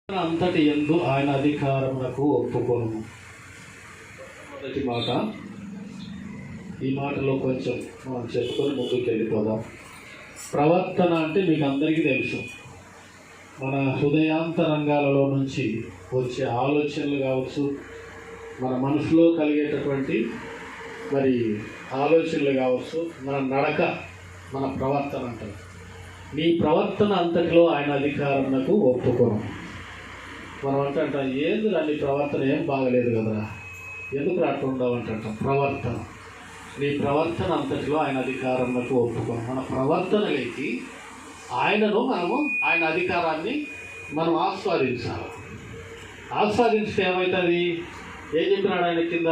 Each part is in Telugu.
అంతటి యందు ఆయన అధికారమునకు ఒప్పుకొను. మొదటి మాట, ఈ మాటలో కొంచెం మనం చెప్పుకొని ముందుకు వెళ్ళిపోదాం. ప్రవర్తన అంటే మీకు అందరికీ తెలుసు, మన హృదయాంతరంగాలలో నుంచి వచ్చే ఆలోచనలు కావచ్చు, మన మనసులో కలిగేటటువంటి ఆలోచనలు కావచ్చు, మన నడక, మన ప్రవర్తన అంటారు. నీ ప్రవర్తన అంతటిలో ఆయన అధికారమునకు ఒప్పుకొను. మనం అంటాం, ఏంది నీ ప్రవర్తన ఏం బాగలేదు కదరా, ఎందుకు అట్లా ఉండవు అంటాం. ప్రవర్తన, నీ ప్రవర్తన అంతటిలో ఆయన అధికారంలోకి ఒప్పుకోం. మన ప్రవర్తనలోకి ఆయన అధికారాన్ని మనం ఆస్వాదించాలి. ఆస్వాదించితే ఏమవుతుంది? ఏం చెప్పినాడు ఆయన కింద?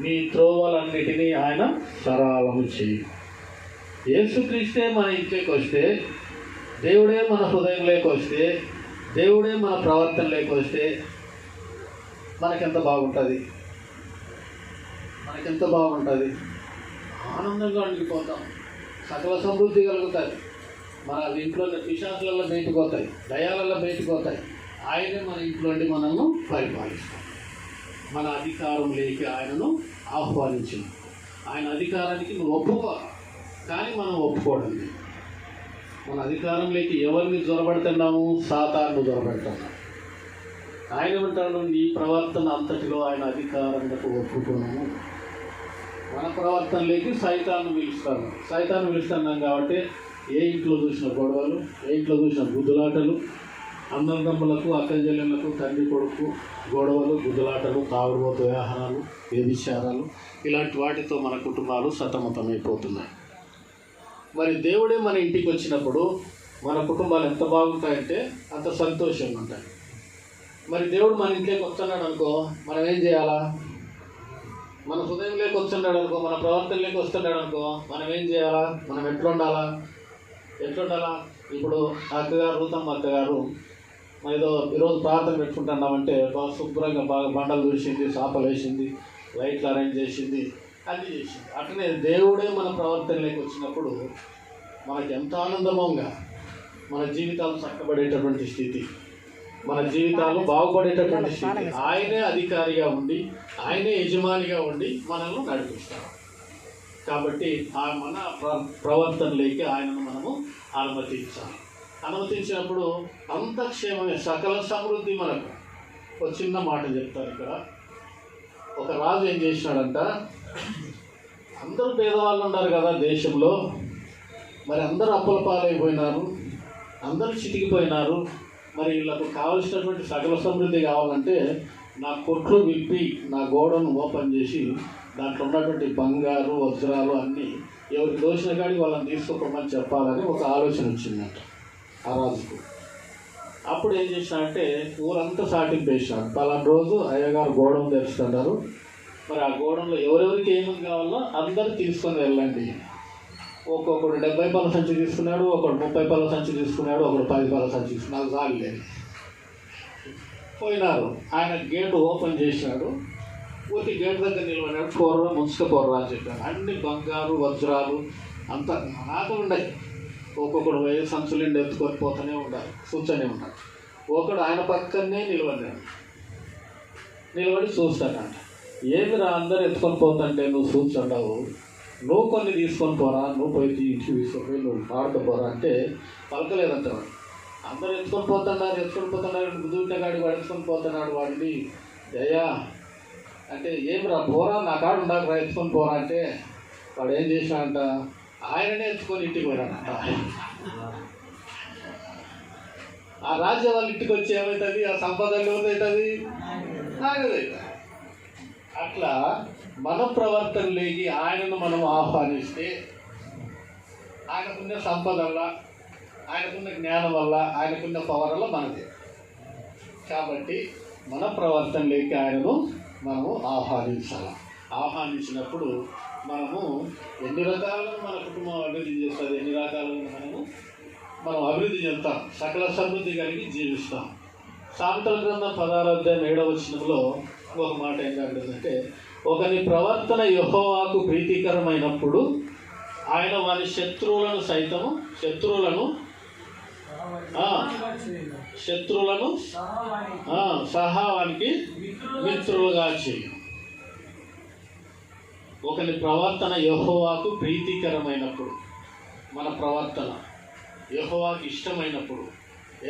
నీ త్రోవలన్నిటినీ ఆయన సరళము చేయి. యేసుక్రీస్తే మన ఇంట్లోకి వస్తే, దేవుడే మన హృదయంలోకి వస్తే, దేవుడే మన ప్రవర్తనలోకి వస్తే మనకెంత బాగుంటుంది, ఆనందంగా ఉండిపోతాం, సకల సమృద్ధి కలుగుతుంది. మన ఇంట్లో పిశాచులలో బయటకు పోతాయి, దయాలలో బయటకు పోతాయి. ఆయనే మన ఇంట్లోండి మనల్ని పరిపాలిస్తాం. మన అధికారం లేక ఆయనను ఆహ్వానించింది. ఆయన అధికారానికి నువ్వు ఒప్పుకో, కానీ మనం ఒప్పుకోవడం లేదు. మన అధికారంలోకి ఎవరిని జ్వరబడుతున్నాము? సాతాను జ్వరబెడుతున్నాము. ఆయన ఏమంటాడు? నీ ప్రవర్తన అంతటిలో ఆయన అధికారంలో ఒప్పుకున్నాము. మన ప్రవర్తనలోకి సైతాన్ని పిలుస్తున్నాం కాబట్టి ఏ ఇంట్లో చూసిన గొడవలు, ఏ ఇంట్లో చూసిన గుద్దులాటలు, అన్నదమ్ములకు, అక్కచెల్లెళ్లకు, తండ్రి కొడుకు గొడవలు, గుద్దులాటలు, తాగుడుబోతు వ్యవహారాలు, వ్యభిచారాలు, ఇలాంటి వాటితో మన కుటుంబాలు సతమతమైపోతున్నాయి. మరి దేవుడే మన ఇంటికి వచ్చినప్పుడు మన కుటుంబాలు ఎంత బాగుంటాయంటే అంత సంతోషంగా ఉంటాయి. మరి దేవుడు మన ఇంట్లోకి వస్తున్నాడు అనుకో, మనం ఏం చేయాలా? మన హృదయంలోకి వస్తున్నాడు అనుకో, మన ప్రవర్తనలోకి వస్తున్నాడు అనుకో, మనం ఏం చేయాలా? మనం ఎట్లుండాలా? ఇప్పుడు అక్కగారు, రూతమ్మ అక్కగారు ఏదో ఈరోజు ప్రార్థన పెట్టుకుంటున్నామంటే బాగా శుభ్రంగా, బాగా బండలు చూసింది, చాపలు వేసింది, లైట్లు అరేంజ్ చేసింది, అన్నీ చేసింది. అట్లనే దేవుడే మన ప్రవర్తనలోకి వచ్చినప్పుడు మనకి ఎంత ఆనందమంగా మన జీవితాలు చక్కబడేటటువంటి స్థితి, మన జీవితాలు బాగుపడేటటువంటి స్థితి. ఆయనే అధికారిగా ఉండి, ఆయనే యజమానిగా ఉండి మనల్ని నడిపిస్తారు. కాబట్టి మన ప్రవర్తనలోకి ఆయనను మనము అనుమతించినప్పుడు అంత క్షేమమే, సకల సమృద్ధి మనకు. ఒక చిన్న మాట చెప్తారు ఇక్కడ. ఒక రాజు ఏం చేసినాడంట, అందరూ పేదవాళ్ళు ఉన్నారు కదా దేశంలో, మరి అందరూ అప్పుల పాలైపోయినారు, అందరూ చితికిపోయినారు. మరి వీళ్ళకు కావలసినటువంటి సకల సమృద్ధి కావాలంటే నా కొట్లు విప్పి, నా గోడను ఓపెన్ చేసి, దాంట్లో ఉన్నటువంటి బంగారు, వజ్రాలు అన్నీ ఎవరికి దోచిన కాడికి వాళ్ళని తీసుకోమని చెప్పాలని ఒక ఆలోచన వచ్చిందంట ఆ రాజుకు. అప్పుడు ఏం చేసినాడంటే ఊరంతా సాటింపు వేసినాడు. పలానా రోజు అయ్యగారు గోడను తెరుస్తున్నారు, మరి ఆ గోడంలో ఎవరెవరికి ఏమేమి కావాలో అందరూ తీసుకొని వెళ్ళండి. ఒక్కొక్కడు 70 పళ్ళ సంచి తీసుకున్నాడు, ఒకడు 30 పళ్ళ సంచి తీసుకున్నాడు, ఒకడు 10 పళ్ళ సంచి తీసుకున్నాడు. చాలులేదు, పోయినారు. ఆయన గేటు ఓపెన్ చేసినాడు, ఊరికి గేటు దగ్గర నిలబడినాడు. పోర్రా ముంచుకపోర్రా అని చెప్పాడు. అన్ని బంగారు, వజ్రాలు అంతా నాతో ఉన్నాయి. ఒక్కొక్కడు వేరే సంచులు ఎత్తుకొని పోతూనే ఉండాలి, కూర్చొనే ఉన్నాడు. ఒకడు ఆయన పక్కనే నిలబడి చూస్తాడంట. ఏమిరా అందరూ ఎత్తుకొని పోతుంటే నువ్వు చూస్తుండవు, నువ్వు కొన్ని తీసుకొని పోరా, నువ్వు పోయి ఇంటికి తీసుకొని నువ్వు ఆడుకోపోరా అంటే పలకలేదంట వాడు. అందరూ ఎత్తుకొని పోతున్నాడు, బుద్ధుంటే గాడి వాడు ఎత్తుకొని పోతున్నాడు వాడిని. అయ్యా అంటే ఏమిరా పోరా, నా కాడు ఉండాలిరా, ఎత్తుకొని పోరా అంటే వాడు ఏం చేసినాడంట, ఆయననే ఎత్తుకొని ఇంటికి పోయాడంట. ఆ రాజ్యం వాళ్ళ ఇంటికి వచ్చి ఏమవుతుంది? ఆ సంపదలు ఏమవుతుంది? నాగదవుతుంది. అట్లా మన ప్రవర్తనలోకి ఆయనను మనం ఆహ్వానిస్తే ఆయనకున్న సంపద వల్ల, ఆయనకున్న జ్ఞానం వల్ల, ఆయనకున్న పవర్ వల్ల మనది. కాబట్టి మన ప్రవర్తనలోకి ఆయనను మనము ఆహ్వానించినప్పుడు మనము ఎన్ని రకాలుగా మన కుటుంబం అభివృద్ధి చేస్తుంది, ఎన్ని రకాలుగా మనం అభివృద్ధి చెందుతాం, సకల సమృద్ధి కలిగి జీవిస్తాం. సామెతల గ్రంథం 16వ అధ్యాయం 7వ వచనంలో ఒక మాట ఏం కాదంటే, ఒకని ప్రవర్తన యెహోవాకు ప్రీతికరమైనప్పుడు ఆయన వారి శత్రువులను శత్రువులను సహావానికి మిత్రులుగా చేయి. ఒకని ప్రవర్తన యెహోవాకు ప్రీతికరమైనప్పుడు, మన ప్రవర్తన యెహోవాకు ఇష్టమైనప్పుడు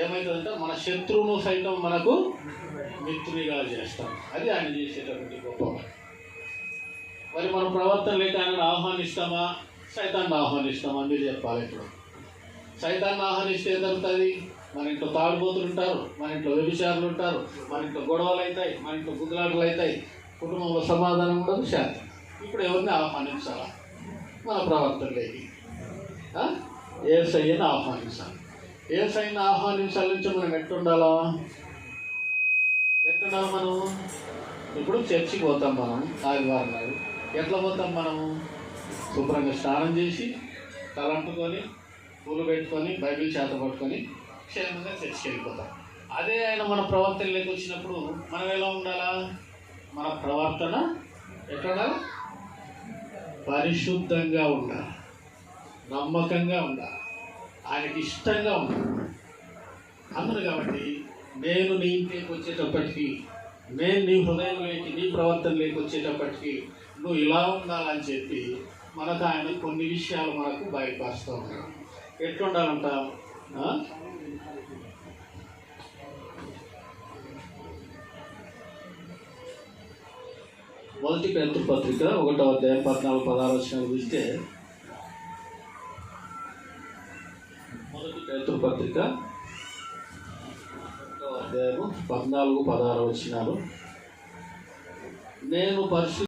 ఏమవుతుందంటే మన శత్రువును సైతం మనకు మిత్రునిగా చేస్తాం. అది ఆయన చేసేటటువంటి గొప్ప. మరి మన ప్రవర్తన లేక ఆయనను ఆహ్వానిస్తామా, సైతాన్ని ఆహ్వానిస్తామా? మీరు చెప్పాలి. ఇప్పుడు సైతాన్ని ఆహ్వానిస్తే ఏం జరుగుతుంది? మన ఇంట్లో తాగుబోతులు ఉంటారు, మన ఇంట్లో వ్యభిచారులు ఉంటారు, మన ఇంట్లో గొడవలు అవుతాయి, మన ఇంట్లో గుద్దులాటలు అవుతాయి, కుటుంబంలో సమాధానం ఉండదు, శాంతి. ఇప్పుడు ఎవరిని ఆహ్వానించాలా? మన ప్రవర్తనలోకి యేసయ్యను ఆహ్వానించాలి. యేసయ్యను ఆహ్వానించాలంటే మనం ఎట్టుండాలా? ఎట్టుండాలి? మనం ఇప్పుడు చర్చికి పోతాం. మనం ఆదివారం నాడు ఎట్లా పోతాం? మనము శుభ్రంగా స్నానం చేసి తలంటుకొని పూలు పెట్టుకొని బైబిల్ చేత పట్టుకొని క్షేమంగా చర్చికి వెళ్ళిపోతాం. అదే ఆయన మన ప్రవర్తనలోకి వచ్చినప్పుడు మనం ఎలా ఉండాలా? మన ప్రవర్తన ఎట్లా? పరిశుద్ధంగా ఉండాలి, నమ్మకంగా ఉండాలి, ఆయనకి ఇష్టంగా ఉండాలి. అందును కాబట్టి నేను నీ ఇంటికి వచ్చేటప్పటికీ, నేను నీ హృదయంలోకి, నీ ప్రవర్తనలోకి వచ్చేటప్పటికీ నువ్వు ఇలా ఉండాలని చెప్పి మనకు ఆయన కొన్ని విషయాలు మనకు బయటపరుస్తూ ఉన్నాడు. ఎట్లుండాలంట? మొదటి పేతురు పత్రిక 1వ అధ్యాయం 14-16 చూస్తే, మొదటి పేతురు పత్రిక 1వ అధ్యాయము 14-16 నేను